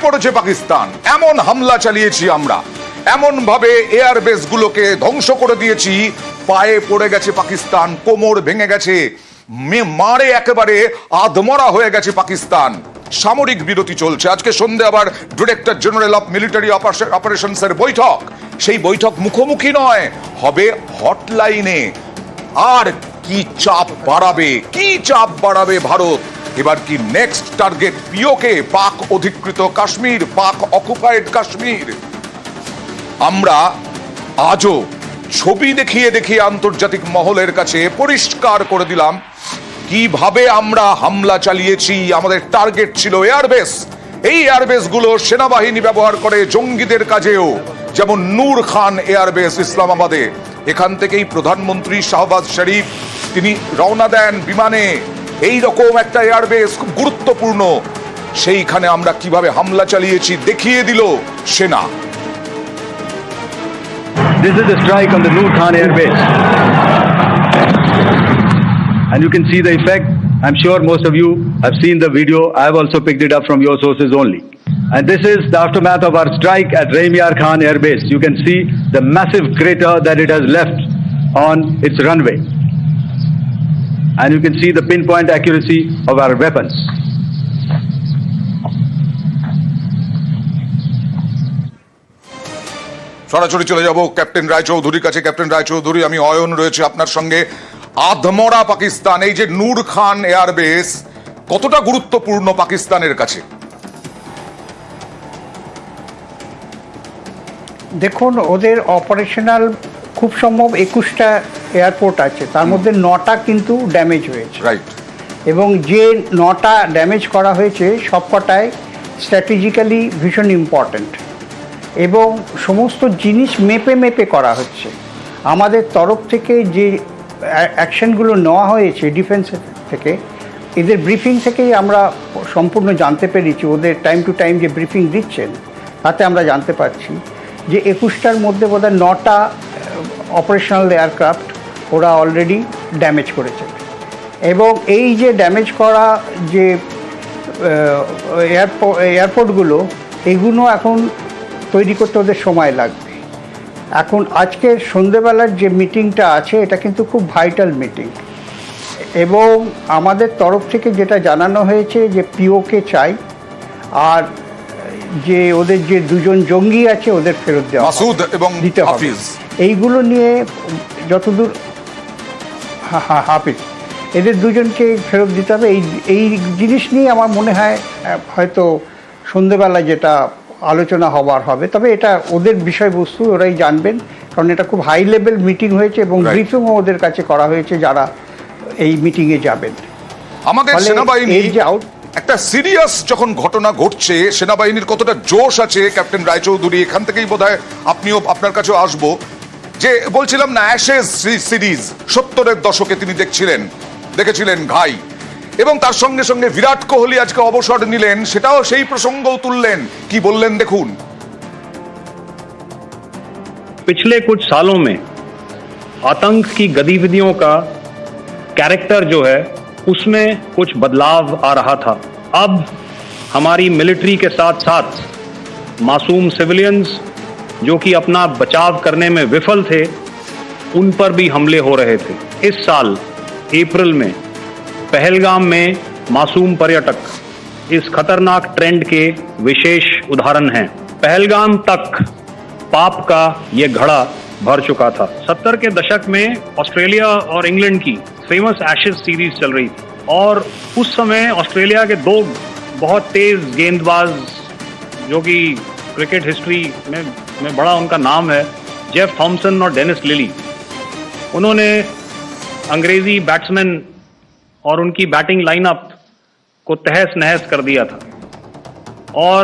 পড়েছে পাকিস্তান। এমন হামলা চালিয়েছি আমরা, এমন ভাবে এয়ার বেস গুলোকে ধ্বংস করে দিয়েছি, পায়ে পড়ে গেছে পাকিস্তান, কোমর ভেঙে গেছে, মারে একেবারে আধমরা হয়ে গেছে পাকিস্তান। সামরিক বিরতি চলছে, আজকে সন্ধ্যে আবার director general of military operations এর বৈঠক। সেই বৈঠক মুখোমুখি নয়, হবে হটলাইনে। আর কি চাপ বাড়াবে ভারত? এবার কি নেক্সট টার্গেট পিওকে, পাক অধিকৃত কাশ্মীর, পাক অকুপাইড কাশ্মীর? আমরা আজও ছবি দেখিয়ে আন্তর্জাতিক মহলের কাছে পরিষ্কার করে দিলাম কিভাবে আমরা হামলা চালিয়েছি। আমাদের টার্গেট ছিল এয়ারবেস। এই এয়ারবেস গুলো সেনাবাহিনী ব্যবহার করে জঙ্গিদের কাজেও, যেমন নূর খান এয়ারবেস ইসলামাবাদে। এখান থেকেই প্রধানমন্ত্রী শাহবাজ শরীফ তিনি রওনা দেন বিমানে। এই রকম একটা এয়ারবেস খুব গুরুত্বপূর্ণ, সেইখানে আমরা কিভাবে হামলা চালিয়েছি দেখিয়ে দিল সেনা। This is the strike on the Noor Khan Air Base. And you can see the effect. I'm sure most of you have seen the video. I have also picked it up from your sources only. And this is the aftermath of our strike at Raim Yar Khan Air Base. You can see the massive crater that it has left on its runway. And you can see the pinpoint accuracy of our weapons. সরাসরি চলে যাব captain রায়চৌধুরীর কাছে। Captain Roychowdhury, আমি অয়ন রয়েছে আপনার সঙ্গে। আধমরা পাকিস্তান, এই যে নূর খান এয়ারবেস কতটা গুরুত্বপূর্ণ পাকিস্তানের কাছে? দেখুন, ওদের অপারেশনাল খুব সম্ভব 21টা এয়ারপোর্ট আছে, তার মধ্যে 9টা কিন্তু ড্যামেজ হয়েছে। রাইট। এবং যে 9টা ড্যামেজ করা হয়েছে সবকটাই স্ট্র্যাটেজিক্যালি ভীষণ ইম্পর্ট্যান্ট, এবং সমস্ত জিনিস মেপে করা হচ্ছে। আমাদের তরফ থেকে যে অ্যাকশনগুলো নেওয়া হয়েছে ডিফেন্স থেকে, এদের ব্রিফিং থেকেই আমরা সম্পূর্ণ জানতে পেরেছি। ওদের টাইম টু টাইম যে ব্রিফিং দিচ্ছেন তাতে আমরা জানতে পারছি যে 21টার মধ্যে বোধহয় 9টা অপারেশনাল এয়ারক্রাফট ওরা অলরেডি ড্যামেজ করেছে। এবং এই যে ড্যামেজ করা যে এয়ারপোর্টগুলো, এগুলো এখন তৈরি করতে ওদের সময় লাগবে। এখন আজকের সন্ধ্যেবেলার যে মিটিংটা আছে এটা কিন্তু খুব ভাইটাল মিটিং, এবং আমাদের তরফ থেকে যেটা জানানো হয়েছে যে পিওকে চাই, আর যে ওদের যে দুজন জঙ্গি আছে ওদের ফেরত দেওয়া, মাসুদ এবং দিতে হবে। হাফিজ, এইগুলো নিয়ে যতদূর হাফিজ, এদের দুজনকে ফেরত দিতে হবে। এই জিনিস নিয়ে আমার মনে হয় হয়তো সন্ধ্যেবেলা যেটা আলোচনা হবে। তবে এটা ওদের বিষয়বস্তু, ওরাই জানবেন, কারণ এটা খুব হাই লেভেল মিটিং হয়েছে এবং ব্রিফিংও ওদের কাছে করা হয়েছে যারা এই মিটিংয়ে যাবেন। আমাদের সেনাবাহিনী একটা সিরিয়াস যখন ঘটনা ঘটছে, সেনাবাহিনীর কতটা জোশ আছে ক্যাপ্টেন রায়চৌধুরী, এখান থেকেই বোধহয় আপনিও, আপনার কাছেও আসবো। যে বলছিলাম না, অ্যাশেজ সিরিজ 70-এর দশকে তিনি দেখেছিলেন ঘাই, এবং তার সঙ্গে সঙ্গে বিরাট কোহলি আজকে অবসর নিলেন, সেটাও সেই প্রসঙ্গও তুললেন। কি বললেন দেখুন। पिछले कुछ सालों में आतंक की गतिविधियों का कैरेक्टर जो है उसमें कुछ बदलाव आ रहा था। अब हमारी मिलिट्री के साथ साथ मासूम सिविलियंस जो कि अपना बचाव करने में विफल थे, उन पर भी हमले हो रहे थे। इस साल अप्रैल में पहलगाम में मासूम पर्यटक इस खतरनाक ट्रेंड के विशेष उदाहरण हैं। पहलगाम तक पाप का ये घड़ा भर चुका था। 70 के दशक में ऑस्ट्रेलिया और इंग्लैंड की फेमस एशेज सीरीज चल रही थी, और उस समय ऑस्ट्रेलिया के दो बहुत तेज गेंदबाज जो कि क्रिकेट हिस्ट्री में बड़ा उनका नाम है, जेफ थॉमसन और डेनिस लिली, उन्होंने अंग्रेजी बैट्समैन और उनकी बैटिंग लाइनअप को तहस नहस कर दिया था। और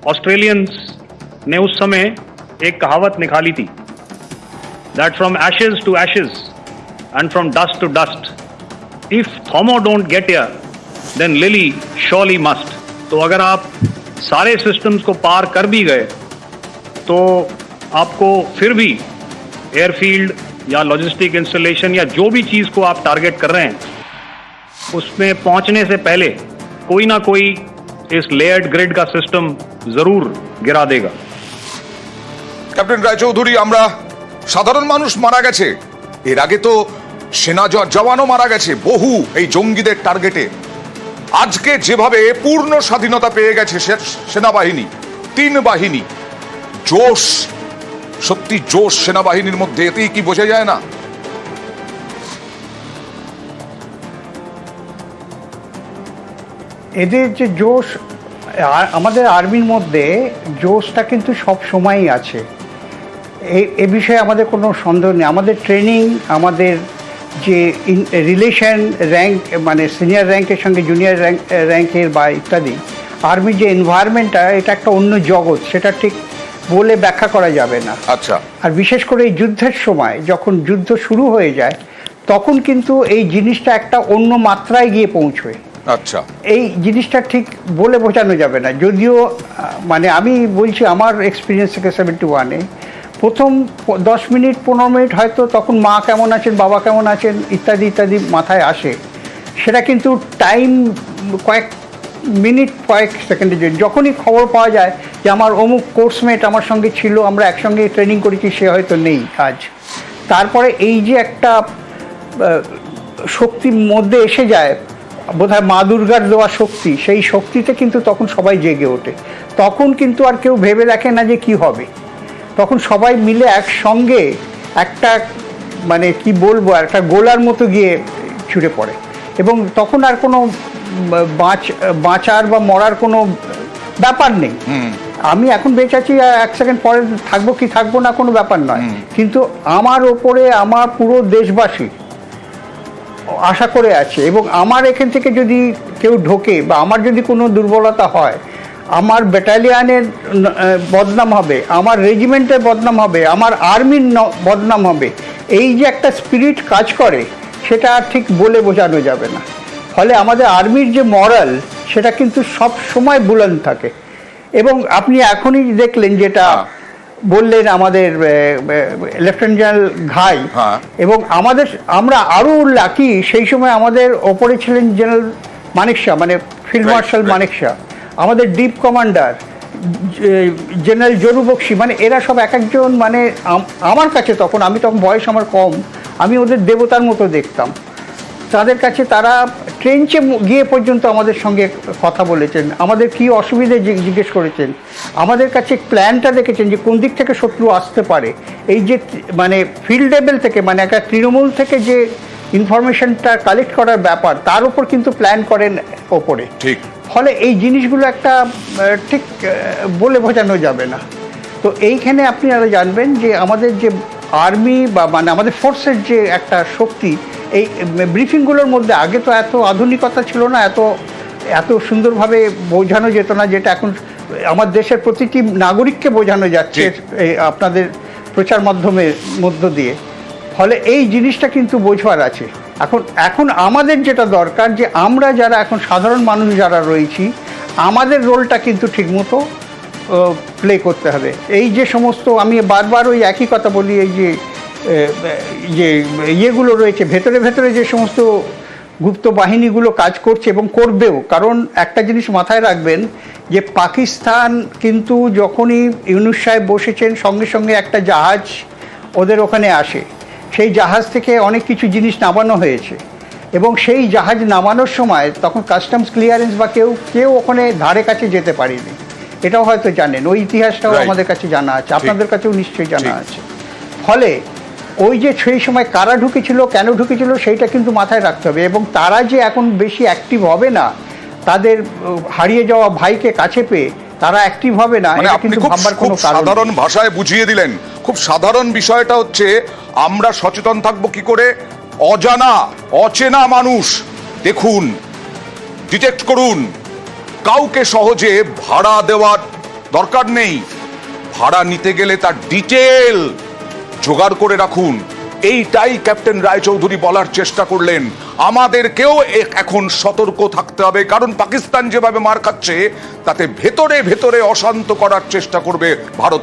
ऑस्ट्रेलियंस ने उस समय एक कहावत निकाली थी, that from ashes to ashes and from dust to dust, if Thommo don't get here then Lillee surely must. तो अगर आप सारे सिस्टम्स को पार कर भी गए तो आपको फिर भी एयरफील्ड या लॉजिस्टिक इंस्टॉलेशन या जो भी चीज़ को आप टारगेट कर रहे हैं उसमें पहुंचने से पहले कोई ना कोई इस लेयर्ड ग्रिड का सिस्टम जरूर गिरा देगा। ক্যাপ্টেন রায়চৌধুরী, আমরা সাধারণ মানুষ মারা গেছে, এর আগে তো সেনা জওয়ানও মারা গেছে বহু এই জঙ্গিদের টার্গেটে। আজকে যেভাবে পূর্ণ স্বাধীনতা পেয়ে গেছে সেনাবাহিনী, 3 বাহিনী, জোশ, সত্যি জোশ সেনাবাহিনীর মধ্যে, এতেই কি বোঝা যায় না? এদের যে জোশ, আমাদের আর্মির মধ্যে জোশটা কিন্তু সব সময়ই আছে, এ বিষয়ে আমাদের কোনো সন্দেহ নেই। আমাদের ট্রেনিং, আমাদের যে রিলেশন র্যাঙ্ক, মানে সিনিয়র র্যাঙ্কের সঙ্গে জুনিয়র র্যাঙ্কের বা ইত্যাদি, আর্মির যে এনভায়রনমেন্টটা, এটা একটা অন্য জগৎ, সেটা ঠিক বলে ব্যাখ্যা করা যাবে না। আচ্ছা। আর বিশেষ করে এই যুদ্ধের সময়, যখন যুদ্ধ শুরু হয়ে যায়, তখন কিন্তু এই জিনিসটা একটা অন্য মাত্রায় গিয়ে পৌঁছয়। আচ্ছা। এই জিনিসটা ঠিক বলে বোঝানো যাবে না। যদিও মানে আমি বলছি আমার এক্সপিরিয়েন্স থেকে 71-এ প্রথম 10 মিনিট 15 মিনিট হয়তো তখন মা কেমন আছেন, বাবা কেমন আছেন ইত্যাদি ইত্যাদি মাথায় আসে। সেটা কিন্তু টাইম কয়েক মিনিট, কয়েক সেকেন্ডের জন্য। যখনই খবর পাওয়া যায় যে আমার অমুক কোর্সমেট আমার সঙ্গে ছিল, আমরা একসঙ্গে ট্রেনিং করেছি, সে হয়তো নেই আজ, তারপরে এই যে একটা শক্তির মধ্যে এসে যায়, বোধহয় মা দুর্গার দেওয়া শক্তি, সেই শক্তিতে কিন্তু তখন সবাই জেগে ওঠে। তখন কিন্তু আর কেউ ভেবে দেখে না যে কি হবে, তখন সবাই মিলে একসঙ্গে একটা মানে কি বলবো, একটা গোলার মতো গিয়ে ছুটে পড়ে, এবং তখন আর কোনো বাঁচার বা মরার কোনো ব্যাপার নেই। আমি এখন বেঁচে আছি, 1 সেকেন্ড পরে থাকবো কি থাকবো না কোনো ব্যাপার নয়, কিন্তু আমার ওপরে আমার পুরো দেশবাসী আশা করে আছে, এবং আমার এখান থেকে যদি কেউ ঢোকে বা আমার যদি কোনো দুর্বলতা হয়, আমার ব্যাটালিয়ানের বদনাম হবে, আমার রেজিমেন্টের বদনাম হবে, আমার আর্মির বদনাম হবে। এই যে একটা স্পিরিট কাজ করে, সেটা ঠিক বলে বোঝানো যাবে না। ফলে আমাদের আর্মির যে মরাল, সেটা কিন্তু সব সময় বুলন্দ থাকে। এবং আপনি এখনই দেখলেন যেটা বললেন আমাদের লেফটেন্যান্ট জেনারেল ঘাই, এবং আমরা আরও লাকি, সেই সময় আমাদের ওপরে ছিলেন জেনারেল মানেক শাহ, মানে ফিল্ড মার্শাল মানেক শাহ, আমাদের ডিপ কমান্ডার জেনারেল জরু বক্সি, মানে এরা সব এক একজন, মানে আমার কাছে তখন, আমি তখন বয়স আমার কম, আমি ওদের দেবতার মতো দেখতাম। তাদের কাছে তারা ট্রেঞ্চে গিয়ে পর্যন্ত আমাদের সঙ্গে কথা বলেছেন, আমাদের কি অসুবিধে জিজ্ঞেস করেছেন, আমাদের কাছে প্ল্যানটা দেখেছেন যে কোন দিক থেকে শত্রু আসতে পারে। এই যে মানে ফিল্ড লেভেল থেকে, মানে একটা তৃণমূল থেকে যে ইনফরমেশনটা কালেক্ট করার ব্যাপার, তার উপর কিন্তু প্ল্যান করেন ওপরে। ঠিক। ফলে এই জিনিসগুলো একটা ঠিক বলে বোঝানো যাবে না। তো এইখানে আপনি আরও জানবেন যে আমাদের যে আর্মি বা মানে আমাদের ফোর্সের যে একটা শক্তি, এই ব্রিফিংগুলোর মধ্যে আগে তো এত আধুনিকতা ছিল না, এত সুন্দরভাবে বোঝানো যেত না, যেটা এখন আমার দেশের প্রতিটি নাগরিককে বোঝানো যাচ্ছে আপনাদের প্রচার মাধ্যমের মধ্য দিয়ে। ফলে এই জিনিসটা কিন্তু বোঝবার আছে। এখন আমাদের যেটা দরকার, যে আমরা যারা এখন সাধারণ মানুষ যারা রয়েছি, আমাদের রোলটা কিন্তু ঠিকমতো প্লে করতে হবে। এই যে সমস্ত, আমি বারবার ওই একই কথা বলি, এই যে ইয়েগুলো রয়েছে ভেতরে ভেতরে, যে সমস্ত গুপ্ত বাহিনীগুলো কাজ করছে এবং করবেও। কারণ একটা জিনিস মাথায় রাখবেন, যে পাকিস্তান কিন্তু যখনই ইউনূস সাহেব বসেছেন, সঙ্গে সঙ্গে একটা জাহাজ ওদের ওখানে আসে, সেই জাহাজ থেকে অনেক কিছু জিনিস নামানো হয়েছে, এবং সেই জাহাজ নামানোর সময় তখন কাস্টমস ক্লিয়ারেন্স বা কেউ ওখানে ধারে কাছে যেতে পারেনি। এটাও হয়তো জানেন, ওই ইতিহাসটাও আমাদের কাছে জানা আছে, আপনাদের কাছেও নিশ্চয়ই জানা আছে। ফলে ওই যে সেই সময় কারা ঢুকেছিল, কেন ঢুকেছিল, সেইটা কিন্তু মাথায় রাখতে হবে। এবং তারা যে এখন বেশি অ্যাক্টিভ হবে না, তাদের হারিয়ে যাওয়া ভাইকে কাছে পেয়ে তারা অ্যাক্টিভ হবে না, মানে আপনি খুব সাধারণ ভাষায় বুঝিয়ে দিলেন। খুব সাধারণ বিষয়টা হচ্ছে, আমরা সচেতন থাকবো কি করে? অচেনা মানুষ দেখুন, ডিটেক্ট করুন। কাউকে সহজে ভাড়া দেওয়ার দরকার নেই, ভাড়া নিতে গেলে তার ডিটেল জোগাড় করে রাখুন। এইটাই ক্যাপ্টেন রায়চৌধুরী বলার চেষ্টা করলেন। আমাদেরকেও এখন সতর্ক থাকতে হবে, কারণ পাকিস্তান যেভাবে মার খাচ্ছে, তাতে ভেতরে ভেতরে অশান্ত করার চেষ্টা করবে ভারত।